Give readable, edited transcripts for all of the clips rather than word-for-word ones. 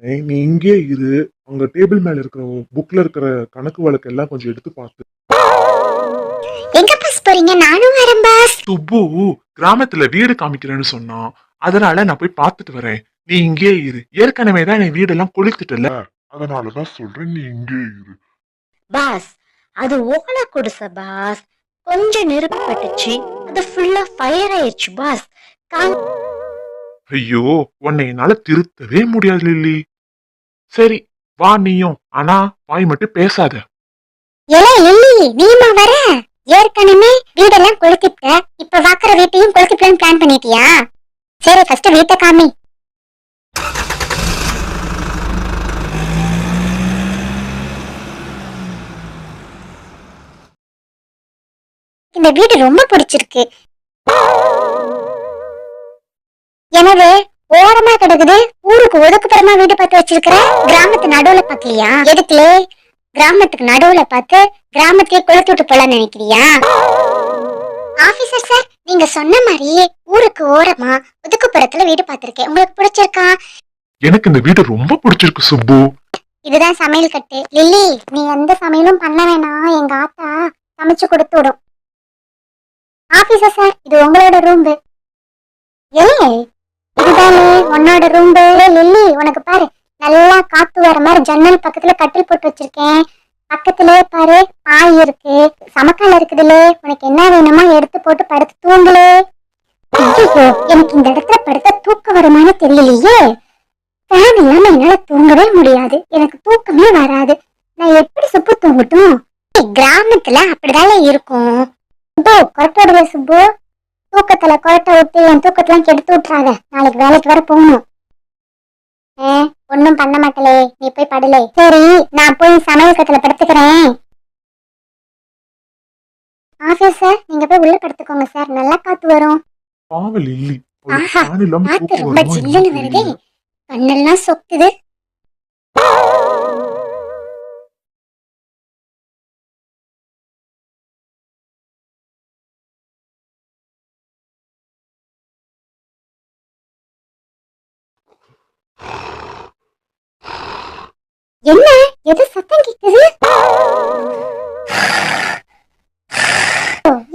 ஏய், நீ இங்கே இரு. அங்க டேபிள் மேல இருக்கிற புக்ல இருக்கிற கணக்கு வழக்கு எல்லாம் கொஞ்சம் எடுத்து பார்த்து. எங்க பாஸ் போறீங்க? நானும் வரேன் பாஸ். சுப்பு கிராமத்துல வீடு காமிக்கிறேன்னு சொன்னான். அதனால நான் போய் பார்த்துட்டு வரேன். நீ இங்கே இரு. ஏற்கனவே தான் நீ வீடெல்லாம் கொளுத்துட்டல. அதனாலதான் சொல்றேன், நீ இங்கே இரு. பாஸ், அது ஓலை குடிசை பாஸ். கொஞ்சம் நெருப்பு பட்டுச்சு, அது ஃபுல்லா ஃபயர் ஆயிடுச்சு பாஸ். ஐயோ, உன்னை என்னால திருத்தவே முடியாது லில்லி. சரி, வா நீயும். ஆனா வாய் மட்டும் பேசாத. ஏலே லில்லி, நீமா வர? ஏற்கனவே வீடெல்லாம் கொளுத்திட்ட, இப்ப வாக்குற வீட்டையும் கொளுத்திப்பலான்னு பிளான் பண்ணிட்டியா? சரி, ஃபர்ஸ்ட் வீட்டை காமி. இந்த வீடு ரொம்ப பிடிச்சிருக்கு. எனவே ஓரமா கிடக்குது, ஊருக்கு ஒதுக்குப்புறமா வீடு பார்த்து வச்சிருக்கிற. கிராமத்து நடுவுல பாக்கலையா? எதுக்குலே கிராமத்துக்கு நடுவுல பார்த்து கிராமத்தையே குளத்து விட்டு போலான்னு நினைக்கிறியா? ஆபீசர் சார், நீங்க சொன்ன மாதிரியே ஊருக்கு ஓரமா ஒதுக்குப்புறத்துல வீடு பார்த்திருக்கேன். உங்களுக்கு பிடிச்சிருக்கா? எனக்கு இந்த வீடு ரொம்ப பிடிச்சிருக்கு சுப்பு. இதுதான் சமையல் கட்டு. லில்லி, நீ எந்த சமையலும் பண்ண வேணாம், எங்க ஆத்தா சமைச்சு கொடுத்து விடும். ஆபீசர் சார், இது உங்களோட ரூம். இதுதானே உன்னோட ரூம். லில்லி, உனக்கு பாரு, நல்லா காத்து வர மாதிரி ஜன்னல் பக்கத்துல கட்டில் போட்டு வச்சிருக்கேன். பக்கத்திலே பாரு பாய் இருக்கு, சமக்கால இருக்குதுலே. உனக்கு என்ன வேணுமோ எடுத்து போட்டு படுத்து தூங்கலே. ஐயோ, எனக்கு இந்த இடத்துல படுத்த தூக்கம் வருமானு தெரியலையே. ஃபேன் இல்லாம என்னால தூங்கவே முடியாது. எனக்கு தூக்கமே வராது. நான் எப்படி சுப்பு தூங்கட்டும்? கிராமத்துல அப்படிதானே இருக்கும். சுப்பு, கொரட்டோடுவே சுப்பு. தூக்கத்துல கொரட்டை விட்டு என் தூக்கத்தெல்லாம் கெடுத்து விட்டுறாத. நாளைக்கு வேலைக்கு வர போகணும். ஒன்னும் பண்ண மாட்டலே, நீ போய் படலே. சரி, நான் போய் சமையல் கட்டுல படுத்துக்கிறேன். ஆபீஸ் சார், நீங்க போய் உள்ள படுத்துக்கோங்க சார், நல்லா காத்து வரும். பாவம் லில்லி, ஒரு ஆஹா, fan இல்லாம காத்து தூக்கம் ரொம்ப வருமா ஜில்லுன்னு என்னன்னு வருதே, தெரியல. கண்ணெல்லாம் சொக்குது. என்ன எது சத்தம் கேக்குது?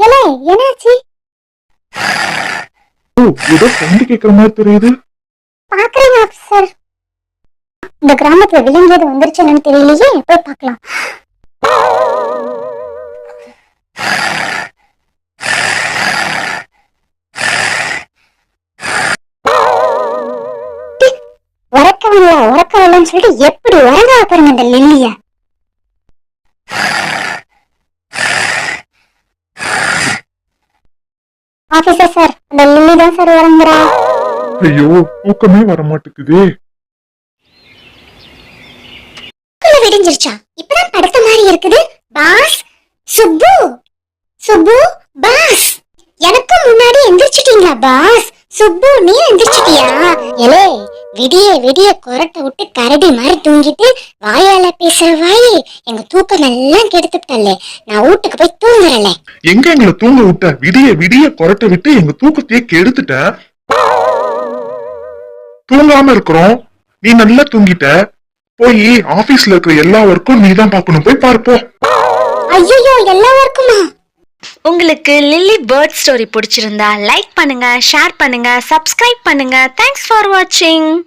ஏலே, என்னாச்சு? ஏதோ சவுண்ட் கேக்குற மாதிரி தெரியுது. பாக்குறேன் ஆபீசர். இந்த கிராமத்துல விலங்கியது வந்துருச்சுன்னு தெரியலையே, போய் பார்க்கலாம். உறக்கவில்லைன்னு சொல்லிட்டு எப்படி உறங்கா பாருங்க இந்த லில்லிய. ஆபீசர் சார், இந்த லில்லி தான் சார் உறங்குறா. ஐயோ, தூக்கமே வர மாட்டேங்குதே. விடிஞ்சிருச்சா? இப்பதான் படுத்த மாதிரி இருக்குது. பாஸ், சுப்பு, சுப்பு, பாஸ், எனக்கு முன்னாடி எந்திரிச்சிட்டீங்களா பாஸ்? சுப்பு, நீ எந்திரிச்சிட்டியா? ஏலே, விடிய விடிய கொரட்டை விட்டு கரடி மாதிரி தூங்கிட்டு வாயால பேசுற வாயி எங்க தூக்கம் எல்லாம் கெடுத்துட்டல்ல. நான் வீட்டுக்கு போய் தூங்குறல. எங்க எங்களை தூங்க விட்ட? விடிய விடிய கொரட்டை விட்டு எங்க தூக்கத்தையே கெடுத்துட்ட. தூங்காம இருக்கிறோம், நீ நல்லா தூங்கிட்ட. போய் ஆபீஸ்ல இருக்கிற எல்லா ஒர்க்கும் நீ தான் பாக்கணும். போய் பார்ப்போம். ஐயோ, எல்லா ஒர்க்குமா? உங்களுக்கு லில்லி பேர்ட் ஸ்டோரி பிடிச்சிருந்தா லைக் பண்ணுங்க, ஷேர் பண்ணுங்க, சப்ஸ்கிரைப் பண்ணுங்க. தேங்க்ஸ் ஃபார் வாட்சிங்.